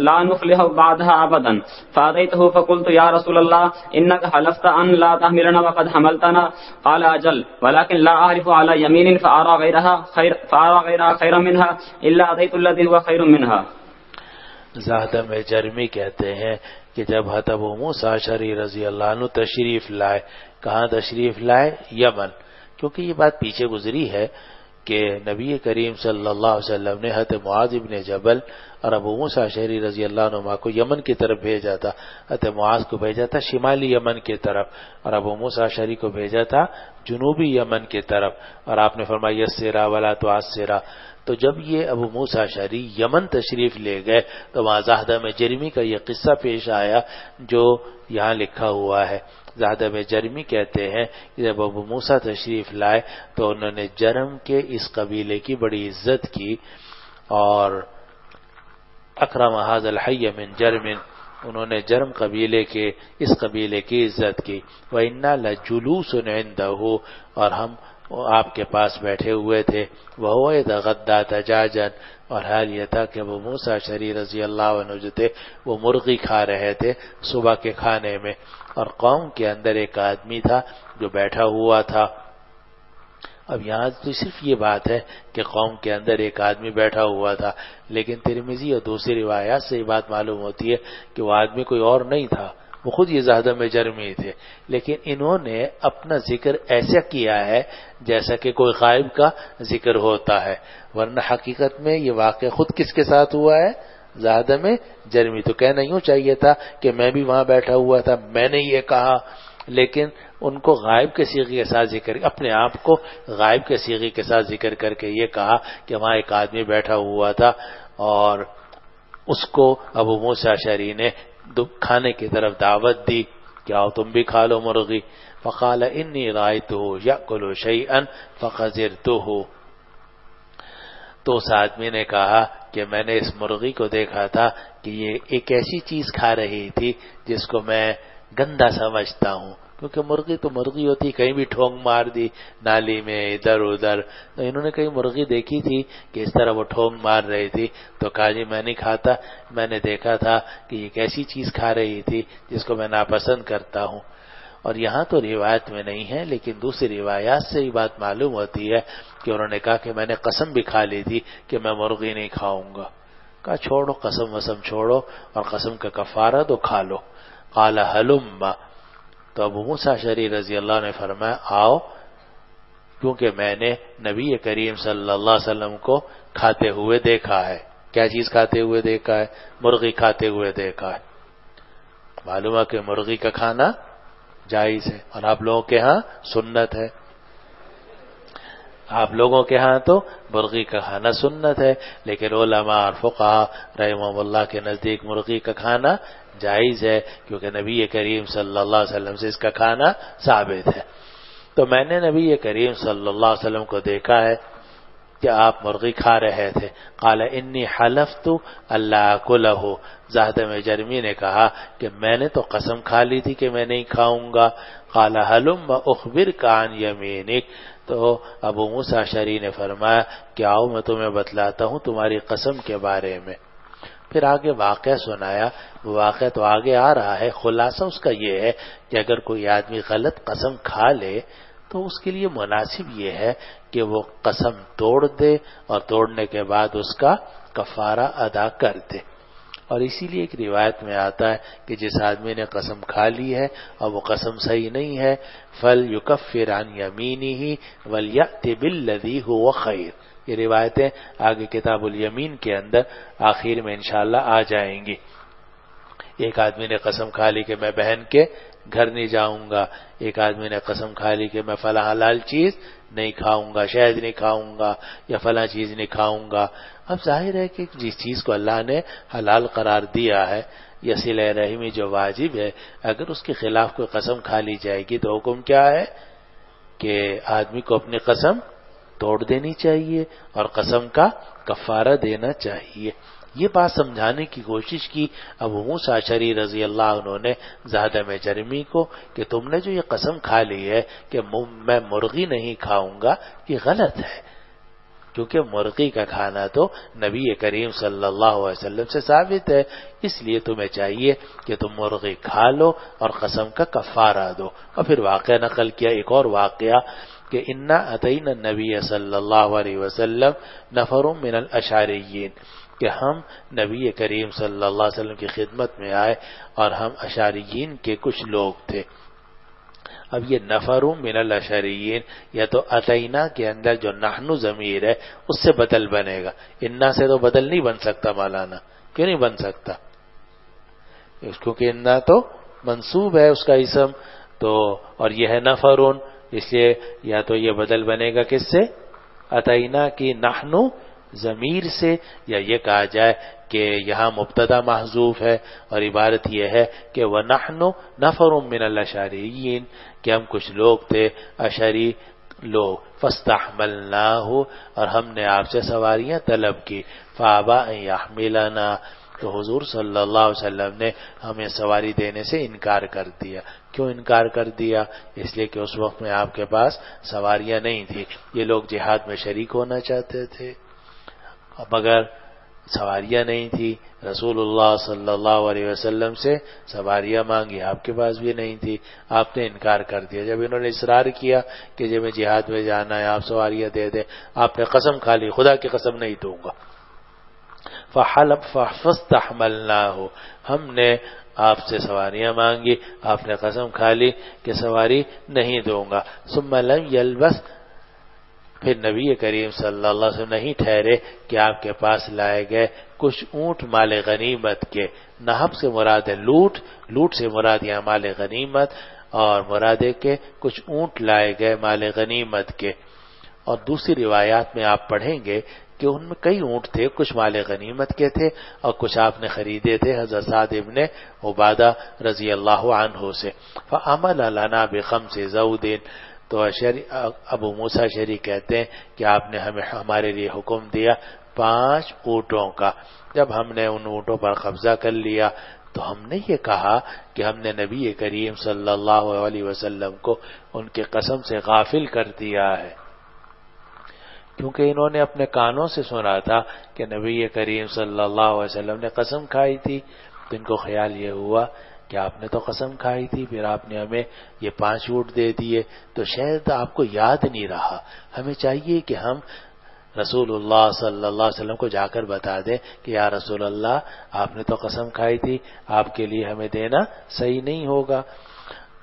لا نفلح بعدها أبدا فأتيته فقلت يا رسول الله إنك حلفت أن لا تحملنا وقد حملتنا قال أجل ولكن لا أعرف على يمين فأرى غيرها خيرا منها إلا أتيت الذي هو خير منها۔ زاہدہ میں جرمی کہتے ہیں کہ جب حضرت ابو موسیٰ اشعری رضی اللہ عنہ تشریف لائے، کہاں تشریف لائے؟ یمن، کیونکہ یہ بات پیچھے گزری ہے کہ نبی کریم صلی اللہ علیہ وسلم نے حضرت معاذ بن جبل اور ابو موسیٰ اشعری رضی اللہ عنہ کو یمن کی طرف بھیجا تھا، حضرت معاذ کو بھیجا تھا شمالی یمن کی طرف اور ابو موسیٰ اشعری کو بھیجا تھا جنوبی یمن کی طرف، اور آپ نے فرمایا یسرا ولا تعسرا۔ تو جب یہ ابو موسیٰ اشعری یمن تشریف لے گئے تو وہاں زاہدہ میں جرمی کا یہ قصہ پیش آیا جو یہاں لکھا ہوا ہے۔ زاہدہ میں جرمی کہتے ہیں کہ جب ابو موسیٰ تشریف لائے تو انہوں نے جرم کے اس قبیلے کی بڑی عزت کی، اور اکرم ھذا الحی من جرم، انہوں نے جرم قبیلے کے اس قبیلے کی عزت کی۔ وَإِنَّا لَجُلُوسٌ عِندَهُ، اور ہم وہ آپ کے پاس بیٹھے ہوئے تھے. وہ یتغدی دجاجا، اور حال یہ تھا کہ ابو موسیٰ اشعری رضی اللہ عنہ جو تھے وہ مرغی کھا رہے تھے صبح کے کھانے میں، اور قوم کے اندر ایک آدمی تھا جو بیٹھا ہوا تھا. اب یہاں تو صرف یہ بات ہے کہ قوم کے اندر ایک آدمی بیٹھا ہوا تھا، لیکن ترمذی اور دوسری روایات سے یہ بات معلوم ہوتی ہے کہ وہ آدمی کوئی اور نہیں تھا، وہ خود یہ زہدم جرمی تھے. لیکن انہوں نے اپنا ذکر ایسا کیا ہے جیسا کہ کوئی غائب کا ذکر ہوتا ہے، ورنہ حقیقت میں یہ واقعہ خود کس کے ساتھ ہوا ہے؟ زہدم جرمی. تو کہنا یوں چاہیے تھا کہ میں بھی وہاں بیٹھا ہوا تھا، میں نے یہ کہا، لیکن ان کو غائب کے صیغے کے ساتھ ذکر، اپنے آپ کو غائب کے صیغے کے ساتھ ذکر کر کے یہ کہا کہ وہاں ایک آدمی بیٹھا ہوا تھا، اور اس کو ابو موسیٰ اشعری نے کھانے کی طرف دعوت دی کہ آؤ تم بھی کھا لو مرغی. فقال انی رأیتہ یأکل شیئا فقذرتہ، تو اس آدمی نے کہا کہ میں نے اس مرغی کو دیکھا تھا کہ یہ ایک ایسی چیز کھا رہی تھی جس کو میں گندا سمجھتا ہوں، کیونکہ مرغی تو مرغی ہوتی، کہیں بھی ٹھونگ مار دی نالی میں ادھر ادھر، تو انہوں نے کہیں مرغی دیکھی تھی کہ اس طرح وہ ٹھونگ مار رہی تھی، تو کہا جی میں نہیں کھاتا، میں نے دیکھا تھا کہ یہ ایک ایسی چیز کھا رہی تھی جس کو میں ناپسند کرتا ہوں. اور یہاں تو روایت میں نہیں ہے، لیکن دوسری روایات سے یہ بات معلوم ہوتی ہے کہ انہوں نے کہا کہ میں نے قسم بھی کھا لی تھی کہ میں مرغی نہیں کھاؤں گا. کہا چھوڑو قسم وسم چھوڑو اور قسم کا کفارہ تو کھا لو. قال ہلم، تو ابو موسیٰ اشعری رضی اللہ عنہ نے فرمایا آؤ، کیونکہ میں نے نبی کریم صلی اللہ علیہ وسلم کو کھاتے ہوئے دیکھا ہے. کیا چیز کھاتے ہوئے دیکھا ہے؟ مرغی کھاتے ہوئے دیکھا ہے. معلوم ہے کہ مرغی کا کھانا جائز ہے، اور آپ لوگوں کے ہاں سنت ہے. آپ لوگوں کے ہاں تو مرغی کا کھانا سنت ہے، لیکن علماء اور فقہاء رحمہم اللہ کے نزدیک مرغی کا کھانا جائز ہے، کیونکہ نبی کریم صلی اللہ علیہ وسلم سے اس کا کھانا ثابت ہے. تو میں نے نبی کریم صلی اللہ علیہ وسلم کو دیکھا ہے کہ آپ مرغی کھا رہے تھے. قال انی حلفت الا اکلہ، زہدم جرمی نے کہا کہ میں نے تو قسم کھا لی تھی کہ میں نہیں کھاؤں گا. قال ہلم اخبرک عن یمینک، تو ابو موسیٰ اشعری نے فرمایا کہ آؤ میں تمہیں بتلاتا ہوں تمہاری قسم کے بارے میں. پھر آگے واقعہ سنایا. وہ واقعہ تو آگے آ رہا ہے، خلاصہ اس کا یہ ہے کہ اگر کوئی آدمی غلط قسم کھا لے تو اس کے لیے مناسب یہ ہے کہ وہ قسم توڑ دے، اور توڑنے کے بعد اس کا کفارہ ادا کر دے. اور اسی لیے ایک روایت میں آتا ہے کہ جس آدمی نے قسم کھا لی ہے اور وہ قسم صحیح نہیں ہے، فَلْيُكَفِّرْ عَنْ يَمِينِهِ وَلْيَأْتِ بِالَّذِي هُوَ خَيْرٌ. یہ روایتیں آگے کتاب الیمین کے اندر آخر میں انشاءاللہ آ جائیں گی. ایک آدمی نے قسم کھا لی کہ میں بہن کے گھر نہیں جاؤں گا، ایک آدمی نے قسم کھا لی کہ میں فلاں حلال چیز نہیں کھاؤں گا، شہد نہیں کھاؤں گا یا فلاں چیز نہیں کھاؤں گا. اب ظاہر ہے کہ جس چیز کو اللہ نے حلال قرار دیا ہے یا صلہ رحمی جو واجب ہے، اگر اس کے خلاف کوئی قسم کھا لی جائے گی تو حکم کیا ہے کہ آدمی کو اپنی قسم توڑ دینی چاہیے اور قسم کا کفارہ دینا چاہیے. یہ بات سمجھانے کی کوشش کی ابو موسیٰ اشعری رضی اللہ عنہ نے زہدم جرمی کو کہ تم نے جو یہ قسم کھا لی ہے کہ میں مرغی نہیں کھاؤں گا، یہ غلط ہے، کیونکہ مرغی کا کھانا تو نبی کریم صلی اللہ علیہ وسلم سے ثابت ہے. اس لیے تمہیں چاہیے کہ تم مرغی کھا لو اور قسم کا کفارہ دو. اور پھر واقعہ نقل کیا ایک اور واقعہ کہ انا اتینا النبی صلی اللہ علیہ وسلم نفر من الاشعریین، کہ ہم نبی کریم صلی اللہ علیہ وسلم کی خدمت میں آئے اور ہم اشعریین کے کچھ لوگ تھے. اب یہ نفر من الاشعریین، یا تو اتینا کے اندر جو نحن ضمیر ہے اس سے بدل بنے گا. انا سے تو بدل نہیں بن سکتا مولانا. کیوں نہیں بن سکتا؟ کیونکہ انا تو منصوب ہے اس کا اسم، تو اور یہ ہے نفرون، اس لیے یا تو یہ بدل بنے گا کس سے؟ اتینا کی نحن ضمیر سے، یا یہ کہا جائے کہ یہاں مبتدا محذوف ہے اور عبارت یہ ہے کہ وَنَحْنُ نَفَرٌ مِّنَ الْأَشْعَرِيِّينَ، کہ ہم کچھ لوگ تھے اشعری لوگ، فَاسْتَحْمَلْنَاهُ، اور ہم نے آپ سے سواریاں طلب کی، فَأَبَىٰ أَن يَحْمِلَنَا، تو حضور صلی اللہ علیہ وسلم نے ہمیں سواری دینے سے انکار کر دیا. کیوں انکار کر دیا؟ اس لیے کہ اس وقت میں آپ کے پاس سواریاں نہیں تھی. یہ لوگ جہاد میں شریک ہونا چاہتے تھے مگر سواریاں نہیں تھی. رسول اللہ صلی اللہ علیہ وسلم سے سواریاں مانگی، آپ کے پاس بھی نہیں تھی، آپ نے انکار کر دیا. جب انہوں نے اصرار کیا کہ جب میں جہاد میں جانا ہے آپ سواریاں دے دیں، آپ نے قسم کھا لی خدا کی قسم نہیں دوں گا. فاستحملناہ، ہم نے آپ سے سواریاں مانگی، آپ نے قسم کھا لی کہ سواری نہیں دوں گا. ثم لم یلبث، پھر نبی کریم صلی اللہ علیہ وسلم نہیں ٹھہرے کہ آپ کے پاس لائے گئے کچھ اونٹ مال غنیمت کے. نہب سے مراد ہے لوٹ، لوٹ سے مراد یہاں مال غنیمت، اور مراد ہے کہ کچھ اونٹ لائے گئے مال غنیمت کے. اور دوسری روایات میں آپ پڑھیں گے کہ ان میں کئی اونٹ تھے، کچھ مال غنیمت کے تھے اور کچھ آپ نے خریدے تھے حضرت سعد ابن عبادہ رضی اللہ عنہ سے. فعمل لنا بخمس زود، تو ابو موسیٰ اشعری کہتے ہیں کہ آپ نے ہمیں ہمارے لیے حکم دیا 5 اونٹوں کا. جب ہم نے ان اونٹوں پر قبضہ کر لیا تو ہم نے یہ کہا کہ ہم نے نبی کریم صلی اللہ علیہ وسلم کو ان کے قسم سے غافل کر دیا ہے، کیونکہ انہوں نے اپنے کانوں سے سنا تھا کہ نبی کریم صلی اللہ علیہ وسلم نے قسم کھائی تھی. تو ان کو خیال یہ ہوا کہ آپ نے تو قسم کھائی تھی، پھر آپ نے ہمیں یہ 5 اونٹ دے دیے تو شاید آپ کو یاد نہیں رہا. ہمیں چاہیے کہ ہم رسول اللہ صلی اللہ علیہ وسلم کو جا کر بتا دیں کہ یا رسول اللہ آپ نے تو قسم کھائی تھی، آپ کے لیے ہمیں دینا صحیح نہیں ہوگا.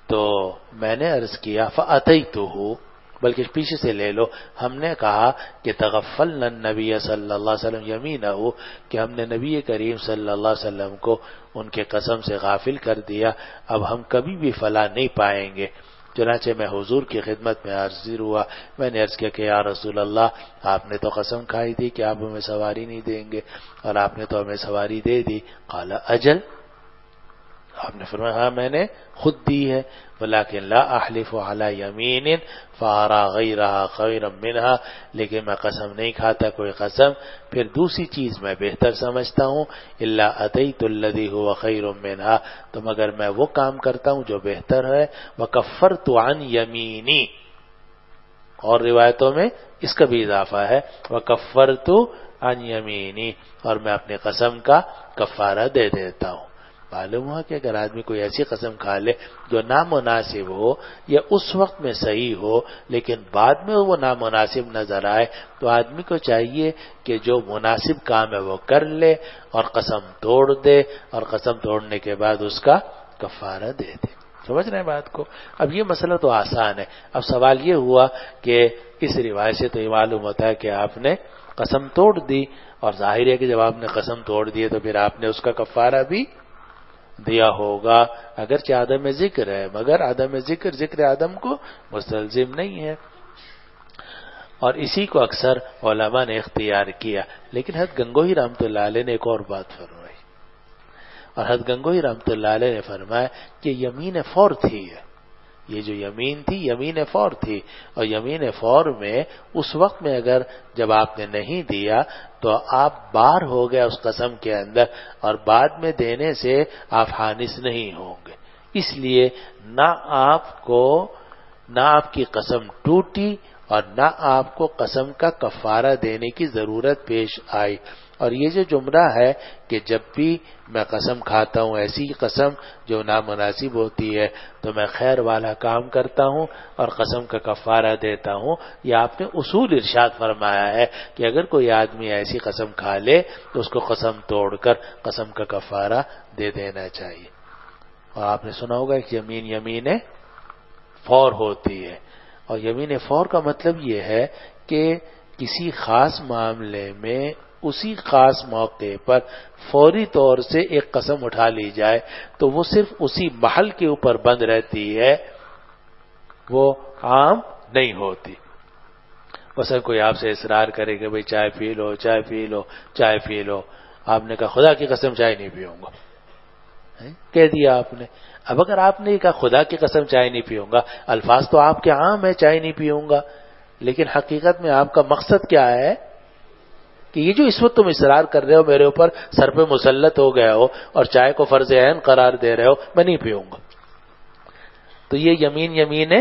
تو میں نے عرض کیا فأتیتہ، بلکہ پیچھے سے لے لو، ہم نے کہا کہ تغفلنا النبی صلی اللہ علیہ وسلم یمینہ، کہ ہم نے نبی کریم صلی اللہ علیہ وسلم کو ان کے قسم سے غافل کر دیا، اب ہم کبھی بھی فلاح نہیں پائیں گے. چنانچہ میں حضور کی خدمت میں حاضر ہوا، میں نے عرض کیا کہ یا رسول اللہ آپ نے تو قسم کھائی تھی کہ آپ ہمیں سواری نہیں دیں گے اور آپ نے تو ہمیں سواری دے دی. قال اجل، آپ نے فرمایا ہاں میں نے خود دی ہے. ولكن لا احلف على يمين فارى غيرها خيرا منها، لیکن میں قسم نہیں کھاتا کوئی قسم پھر دوسری چیز میں بہتر سمجھتا ہوں. الا اتيت الذي هو خير منها، تو مگر میں وہ کام کرتا ہوں جو بہتر ہے. وكفرت عن يميني، اور روایتوں میں اس کا بھی اضافہ ہے وكفرت عن يميني، اور میں اپنی قسم کا کفارہ دے دیتا ہوں. معلوم ہوا کہ اگر آدمی کوئی ایسی قسم کھا لے جو نامناسب ہو یا اس وقت میں صحیح ہو لیکن بعد میں وہ نامناسب نظر آئے، تو آدمی کو چاہیے کہ جو مناسب کام ہے وہ کر لے اور قسم توڑ دے، اور قسم توڑنے کے بعد اس کا کفارہ دے دے. سمجھ رہے ہیں بات کو؟ اب یہ مسئلہ تو آسان ہے. اب سوال یہ ہوا کہ اس روایت سے تو یہ معلوم ہوتا ہے کہ آپ نے قسم توڑ دی، اور ظاہر ہے کہ جب آپ نے قسم توڑ دی تو پھر آپ نے اس کا کفارہ بھی دیا ہوگا، اگرچہ عدم ذکر ہے مگر عدم ذکر عدم کو مستلزم نہیں ہے. اور اسی کو اکثر علماء نے اختیار کیا. لیکن حضرت گنگوہی رحمۃ اللہ علیہ نے ایک اور بات فرمائی، اور حضرت گنگوہی رحمۃ اللہ علیہ نے فرمایا کہ یمین فور تھی، یہ جو یمین تھی یمین فور تھی، اور یمین فور میں اس وقت میں اگر جب آپ نے نہیں دیا تو آپ بار ہو گئے اس قسم کے اندر، اور بعد میں دینے سے آپ حانث نہیں ہوں گے. اس لیے نہ آپ کی قسم ٹوٹی اور نہ آپ کو قسم کا کفارہ دینے کی ضرورت پیش آئی. اور یہ جو جملہ ہے کہ جب بھی میں قسم کھاتا ہوں ایسی قسم جو نامناسب ہوتی ہے تو میں خیر والا کام کرتا ہوں اور قسم کا کفارہ دیتا ہوں. یہ آپ نے اصول ارشاد فرمایا ہے کہ اگر کوئی آدمی ایسی قسم کھا لے تو اس کو قسم توڑ کر قسم کا کفارہ دے دینا چاہیے. اور آپ نے سنا ہوگا کہ یمین فور ہوتی ہے، اور یمین فور کا مطلب یہ ہے کہ کسی خاص معاملے میں اسی خاص موقع پر فوری طور سے ایک قسم اٹھا لی جائے تو وہ صرف اسی محل کے اوپر بند رہتی ہے، وہ عام نہیں ہوتی. مثلا کوئی آپ سے اصرار کرے کہ بھئی چائے پی لو چائے پی لو چائے پی لو، آپ نے کہا خدا کی قسم چائے نہیں پیوں گا، کہہ دیا آپ نے. اب اگر آپ نے کہا خدا کی قسم چائے نہیں پیوں گا، الفاظ تو آپ کے عام ہے چائے نہیں پیوں گا، لیکن حقیقت میں آپ کا مقصد کیا ہے؟ کہ یہ جو اس وقت تم اصرار کر رہے ہو میرے اوپر، سر پہ مسلط ہو گئے ہو اور چائے کو فرض عین قرار دے رہے ہو، میں نہیں پیوں گا. تو یہ یمین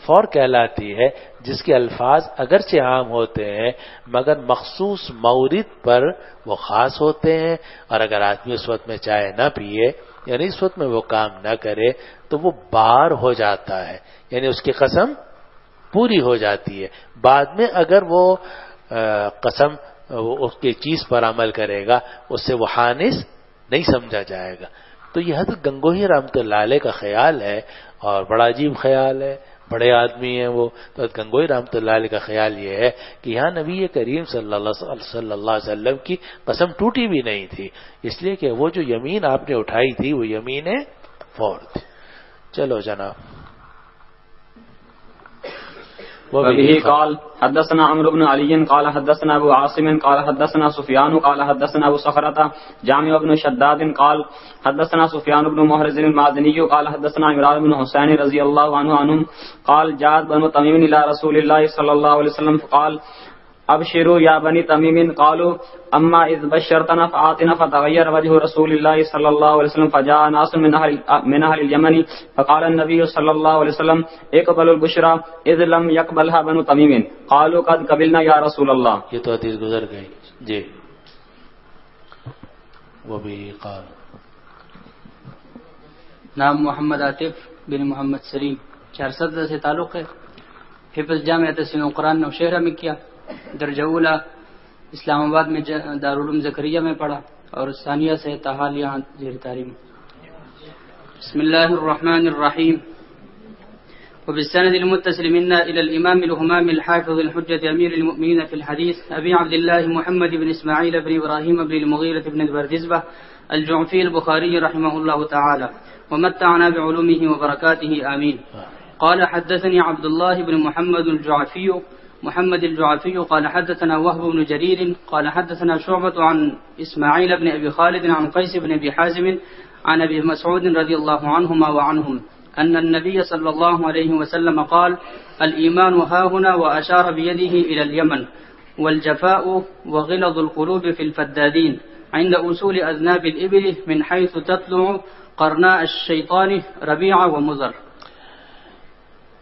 فور کہلاتی ہے، جس کے الفاظ اگرچہ عام ہوتے ہیں مگر مخصوص مورد پر وہ خاص ہوتے ہیں. اور اگر آدمی اس وقت میں چائے نہ پیے، یعنی اس وقت میں وہ کام نہ کرے، تو وہ بار ہو جاتا ہے، یعنی اس کی قسم پوری ہو جاتی ہے. بعد میں اگر وہ قسم اس کی چیز پر عمل کرے گا، اس سے وہ حانث نہیں سمجھا جائے گا. تو یہ حضرت گنگوہی رحمۃ اللہ علیہ کا خیال ہے، اور بڑا عجیب خیال ہے، بڑے آدمی ہیں وہ. تو حضرت گنگوہی رحمۃ اللہ علیہ کا خیال یہ ہے کہ یہاں نبی کریم صلی اللہ علیہ وسلم کی قسم ٹوٹی بھی نہیں تھی، اس لیے کہ وہ جو یمین آپ نے اٹھائی تھی وہ یمین فور تھی. چلو جناب. وبه قال حدثنا عمرو بن علي قال حدثنا ابو عاصم قال حدثنا سفيان قال حدثنا ابو صخرة جامع بن شداد قال حدثنا سفيان بن محرز المازني قال حدثنا عمران بن حسين رضي الله عنهم قال جاءت بنو تميم الى رسول الله صلى الله عليه وسلم فقال ابشروا یا بنی تمیم قالوا اما اذ بشرتنا فآتنا فتغیر وجه رسول اللہ صلی اللہ علیہ وسلم فجاء ناس من اہل الیمن فقال النبی صلی اللہ علیہ وسلم اقبلوا البشرى اذ لم يقبلها بنو تمیم قالوا قد قبلنا یا رسول اللہ. یہ تو حدیث گزر گئی جی. وہ بھی قال نام محمد عاطف بن محمد سلیم 400 سے تعلق ہے. حفظ جامع تحسین قرآن نوشہرہ میں کیا، درجہ اولا اسلام آباد میں دارالعلوم زکریہ میں پڑھا، اور ثانیہ سے تاحال یہاں زیر تعلیم. بسم اللہ الرحمن الرحیم. وبالسند المتصل منا إلى الإمام الهمام الحافظ الحجة أمير المؤمنين في الحديث أبي عبد الله محمد بن إسماعيل بن إبراهيم بن المغيرة بن البردزبة الجعفي البخاري رحمه الله تعالى ومتعنا بعلومه وبركاته آمين. قال حدثني عبد الله بن محمد الجعفي قال حدثنا وهب بن جرير قال حدثنا شعبة عن إسماعيل بن أبي خالد عن قيس بن أبي حازم عن أبي مسعود رضي الله عنهما وعنهم أن النبي صلى الله عليه وسلم قال الإيمان هاهنا وأشار بيده إلى اليمن والجفاء وغلظ القلوب في الفدادين عند أصول أذناب الإبل من حيث تطلع قرناء الشيطان ربيع ومزر.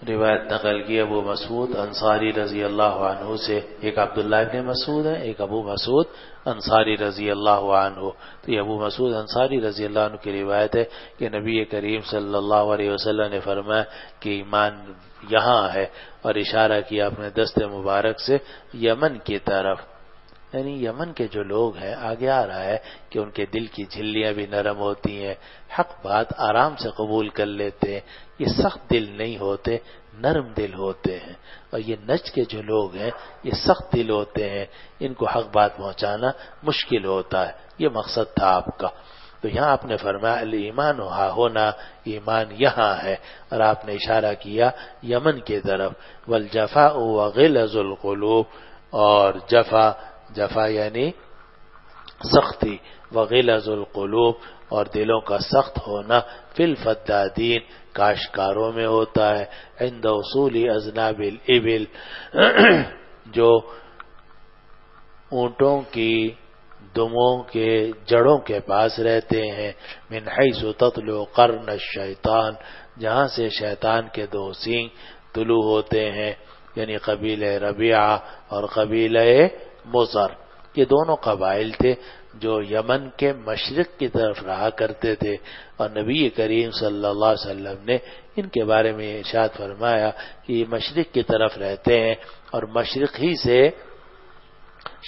روایت نقل کی ابو مسعود انصاری رضی اللہ عنہ سے. ایک عبداللہ ابن مسعود ہے، ایک ابو مسعود انصاری رضی اللہ عنہ. تو یہ ابو مسعود انصاری رضی اللہ عنہ کی روایت ہے کہ نبی کریم صلی اللہ علیہ وسلم نے فرمایا کہ ایمان یہاں ہے، اور اشارہ کیا اپنے دست مبارک سے یمن کی طرف. یعنی یمن کے جو لوگ ہیں، آگے آ رہا ہے کہ ان کے دل کی جھلیاں بھی نرم ہوتی ہیں، حق بات آرام سے قبول کر لیتے ہیں. یہ سخت دل نہیں ہوتے، نرم دل ہوتے ہیں. اور یہ نجد کے جو لوگ ہیں یہ سخت دل ہوتے ہیں، ان کو حق بات پہنچانا مشکل ہوتا ہے. یہ مقصد تھا آپ کا. تو یہاں آپ نے فرمایا الایمان ہا ہونا، ایمان یہاں ہے، اور آپ نے اشارہ کیا یمن کی طرف. والجفاء وغلظ القلوب، اور جفا یعنی سختی، وغلظ القلوب اور دلوں کا سخت ہونا، فی الفدادین کاشتکاروں میں ہوتا ہے، عند اصول اذناب الابل جو اونٹوں کی دموں کے جڑوں کے پاس رہتے ہیں، من حیث تطلع قرن الشیطان جہاں سے شیطان کے دو سینگ طلوع ہوتے ہیں، یعنی قبیلہ ربیعہ اور قبیلہ مزر. یہ دونوں قبائل تھے جو یمن کے مشرق کی طرف رہا کرتے تھے، اور نبی کریم صلی اللہ علیہ وسلم نے ان کے بارے میں ارشاد فرمایا کہ یہ مشرق کی طرف رہتے ہیں، اور مشرق ہی سے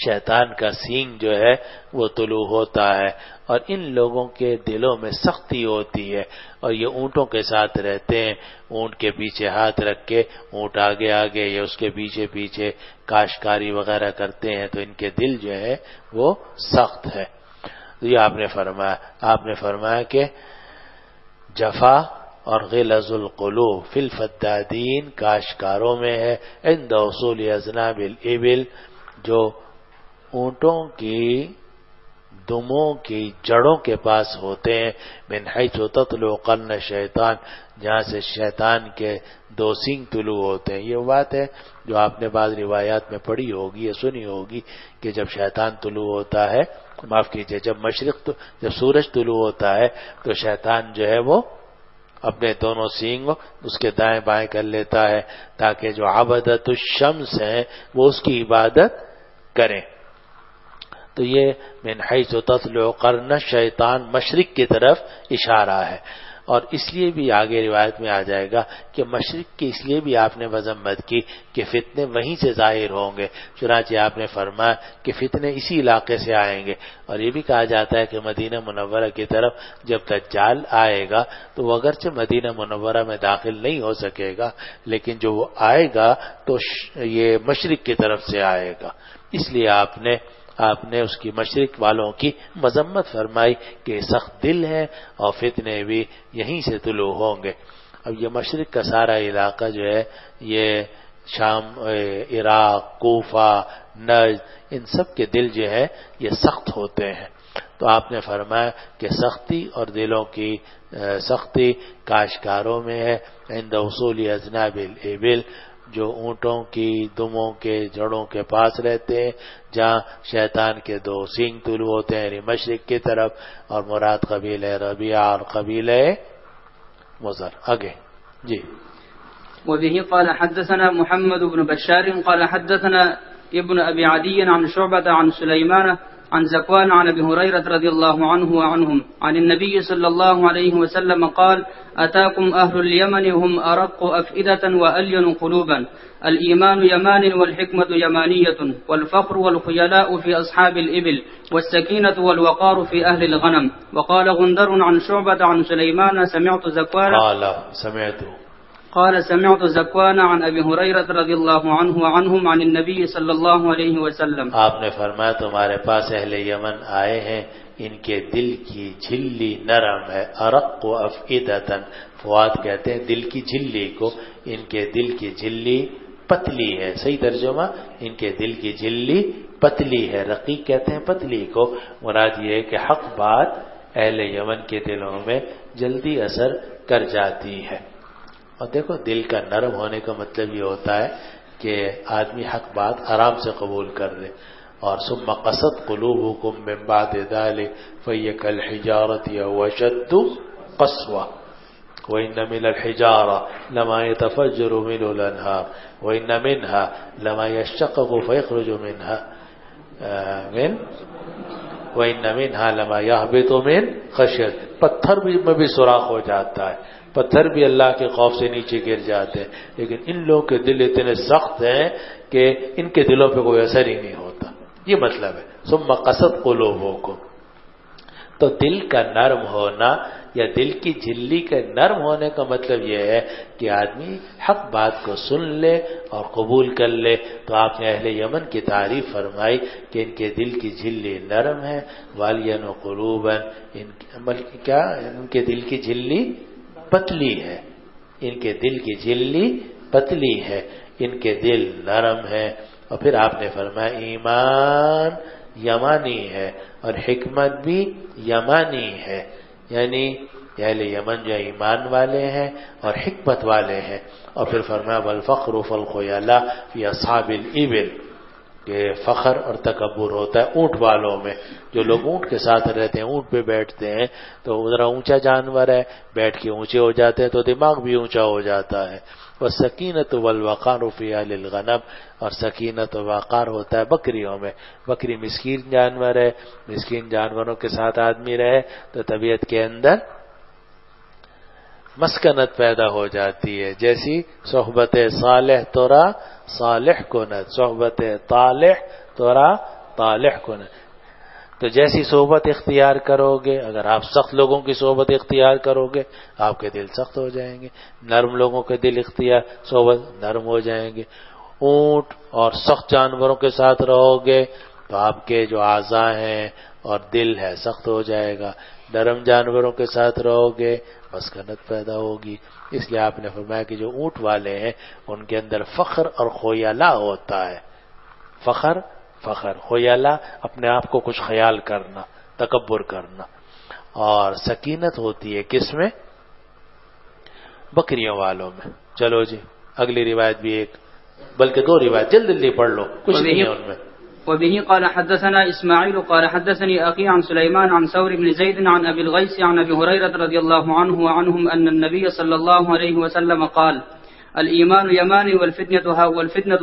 شیطان کا سینگ جو ہے وہ طلوع ہوتا ہے، اور ان لوگوں کے دلوں میں سختی ہوتی ہے، اور یہ اونٹوں کے ساتھ رہتے ہیں، اونٹ کے پیچھے ہاتھ رکھ کے اونٹ آگے آگے یا اس کے پیچھے پیچھے کاشتکاری وغیرہ کرتے ہیں، تو ان کے دل جو ہے وہ سخت ہے. یہ آپ نے فرمایا کہ جفا اور غلظ القلوب فی الفدادین کاشتکاروں میں ہے، عند اصول اذناب الابل جو اونٹوں کی دموں کی جڑوں کے پاس ہوتے ہیں، من حیث تطلع قرن شیطان، جہاں سے شیطان کے دو سینگ طلوع ہوتے ہیں۔ یہ بات ہے جو آپ نے بعض روایات میں پڑھی ہوگی یا سنی ہوگی کہ جب شیطان طلوع ہوتا ہے، معاف کیجئے، جب سورج طلوع ہوتا ہے تو شیطان جو ہے وہ اپنے دونوں سینگ اس کے دائیں بائیں کر لیتا ہے تاکہ جو عبدۃ الشمس ہیں وہ اس کی عبادت کریں۔ تو یہ من حیث تطلع قرن شیطان مشرق کی طرف اشارہ ہے، اور اس لیے بھی آگے روایت میں آ جائے گا کہ مشرق کی اس لیے بھی آپ نے مذمت کی کہ فتنے وہیں سے ظاہر ہوں گے، چنانچہ آپ نے فرمایا کہ فتنے اسی علاقے سے آئیں گے۔ اور یہ بھی کہا جاتا ہے کہ مدینہ منورہ کی طرف جب دجال آئے گا تو وہ اگرچہ مدینہ منورہ میں داخل نہیں ہو سکے گا، لیکن جو وہ آئے گا تو یہ مشرق کی طرف سے آئے گا، اس لیے آپ نے اس کی مشرق والوں کی مذمت فرمائی کہ سخت دل ہے اور فتنے بھی یہیں سے طلوع ہوں گے۔ اب یہ مشرق کا سارا علاقہ جو ہے یہ شام، عراق، کوفہ، نجد، ان سب کے دل جو ہے یہ سخت ہوتے ہیں۔ تو آپ نے فرمایا کہ سختی اور دلوں کی سختی کاشتکاروں میں ہے، عند وصول اذناب الابل، جو اونٹوں کی دموں کے جڑوں کے پاس رہتے ہیں، جہاں شیطان کے دو سینگ طلوع ہوتے ہیں، یعنی مشرق کی طرف، اور مراد قبیلہ ربیعہ اور قبیلہ مضر۔ آگے جی۔ وبه قال حدثنا محمد بن بشار قال حدثنا ابن أبي عدي عن شعبة عن سليمان عن زكوان عن أبي هريرة رضي الله عنه وعنهم عن النبي صلى الله عليه وسلم قال أتاكم أهل اليمن هم أرق أفئدة وألين قلوبا، الإيمان يمان والحكمة يمانية، والفخر والخيلاء في أصحاب الإبل، والسكينة والوقار في أهل الغنم. وقال غندر عن شعبة عن سليمان سمعت زكوان قال سمعت زكوان عن أبي هريرة رضي الله عنه وعنهم عن النبي صلى الله عليه وسلم. آپ نے فرمایا تمہارے پاس اہل یمن آئے ہیں، ان کے دل کی جھلی نرم ہے، ارق و افئدتن، فواد کہتے ہیں دل کی جھلی کو، ان کے دل کی جھلی پتلی ہے، صحیح ترجمہ ان کے دل کی جھلی پتلی ہے، رقیق کہتے ہیں پتلی کو، مراد یہ ہے کہ حق بات اہل یمن کے دلوں میں جلدی اثر کر جاتی ہے۔ اور دیکھو دل کا نرم ہونے کا مطلب یہ ہوتا ہے کہ آدمی حق بات آرام سے قبول کر لے۔ اور ثم قست قلوبکم من بعد ذلک فہی کالحجارۃ او اشد قسوۃ وان من الحجارۃ لما يتفجر منه الانہار وان منها لما يشقق فيخرج منها وان منها لما يهبط من خشیۃ، پتھر میں بھی سوراخ ہو جاتا ہے، پتھر بھی اللہ کے خوف سے نیچے گر جاتے ہیں، لیکن ان لوگوں کے دل اتنے سخت ہیں کہ ان کے دلوں پہ کوئی اثر ہی نہیں ہوتا، یہ مطلب ہے ثم قست قلوبکم۔ تو دل کا نرم ہونا یا دل کی جھلی کے نرم ہونے کا مطلب یہ ہے کہ آدمی حق بات کو سن لے اور قبول کر لے۔ تو آپ نے اہل یمن کی تعریف فرمائی کہ ان کے دل کی جھلی نرم ہے، والین و قلوباً، ان کے دل کی جھلی پتلی ہے، ان کے دل کی جھلی پتلی ہے، ان کے دل نرم ہے۔ اور پھر آپ نے فرمایا ایمان یمانی ہے اور حکمت بھی یمانی ہے، یعنی اہل یمن جو ایمان والے ہیں اور حکمت والے ہیں۔ اور پھر فرمایا والفخر والخیلاء فی اصحاب الابل، کہ فخر اور تکبر ہوتا ہے اونٹ والوں میں، جو لوگ اونٹ کے ساتھ رہتے ہیں، اونٹ پہ بیٹھتے ہیں تو ذرا اونچا جانور ہے، بیٹھ کے اونچے ہو جاتے ہیں تو دماغ بھی اونچا ہو جاتا ہے۔ والسکینۃ والوقار فی اہل الغنم، اور سکینت و وقار ہوتا ہے بکریوں میں، بکری مسکین جانور ہے، مسکین جانوروں کے ساتھ آدمی رہے تو طبیعت کے اندر مسکنت پیدا ہو جاتی ہے، جیسی صحبت صالح تورا صالح کنت، صحبت طالح تورا طالح کنت۔ تو جیسی صحبت اختیار کرو گے، اگر آپ سخت لوگوں کی صحبت اختیار کرو گے آپ کے دل سخت ہو جائیں گے، نرم لوگوں کے دل صحبت نرم ہو جائیں گے۔ اونٹ اور سخت جانوروں کے ساتھ رہو گے تو آپ کے جو اعضاء ہیں اور دل ہے سخت ہو جائے گا، نرم جانوروں کے ساتھ رہو گے مسکنت پیدا ہوگی۔ اس لیے آپ نے فرمایا کہ جو اونٹ والے ہیں ان کے اندر فخر اور خیلاء ہوتا ہے، فخر خیلاء اپنے آپ کو کچھ خیال کرنا، تکبر کرنا. اور سکینت ہوتی ہے کس میں؟ بکریوں والوں میں. چلو جی اگلی روایت بھی ایک بلکہ دو روایت جلدی پڑھ لو، کچھ نہیں ہے ان میں. وبه قال حدثنا إسماعيل قال حدثني أخي عن سليمان عن ثور بن زيد عن أبي الغيث عن أبي هريرة رضي الله عنه وعنهم أن النبي صلى الله عليه وسلم قال الإيمان يماني والفتنة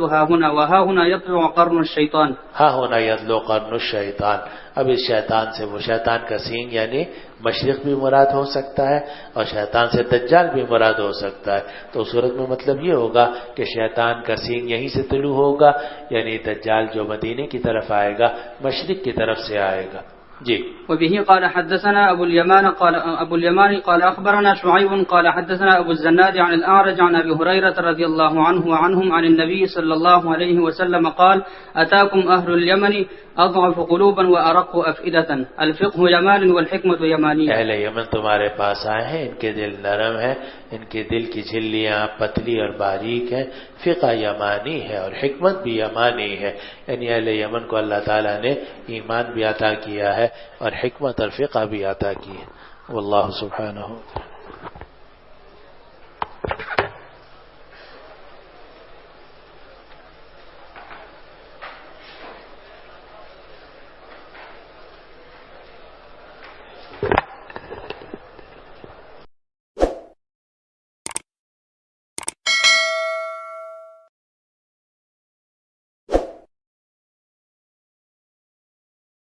ها هنا وها هنا يطلع قرن الشيطان. ہاں ہونا یطلع قرن الشیطان. اب اس شیطان سے وہ شیطان کا سینگ یعنی مشرق بھی مراد ہو سکتا ہے اور شیطان سے دجال بھی مراد ہو سکتا ہے. تو صورت میں مطلب یہ ہوگا کہ شیطان کا سینگ یہیں سے طلوع ہوگا، یعنی دجال جو مدینے کی طرف آئے گا مشرق کی طرف سے آئے گا. جی. وبه قال حدثنا أبو اليمان قال أخبرنا شعيب قال حدثنا أبو الزناد عن الأعرج عن أبي هريرة رضي الله عنه وعنهم عن النبي صلى الله عليه وسلم قال أتاكم أهل اليمن أضعف قلوبا وأرق أفئدة الفقه يمان والحكمة يمانية. اہل یمن تمہارے پاس آئے ہیں، ان کے دل نرم ہیں، ان کے دل کی جھلیاں پتلی اور باریک ہیں، فقہ یمانی ہے اور حکمت بھی یمانی ہے. یعنی اہل یمن کو اللہ تعالیٰ نے ایمان بھی عطا کیا ہے اور حکمت اور فقہ بھی عطا کی ہے. واللہ سبحانہ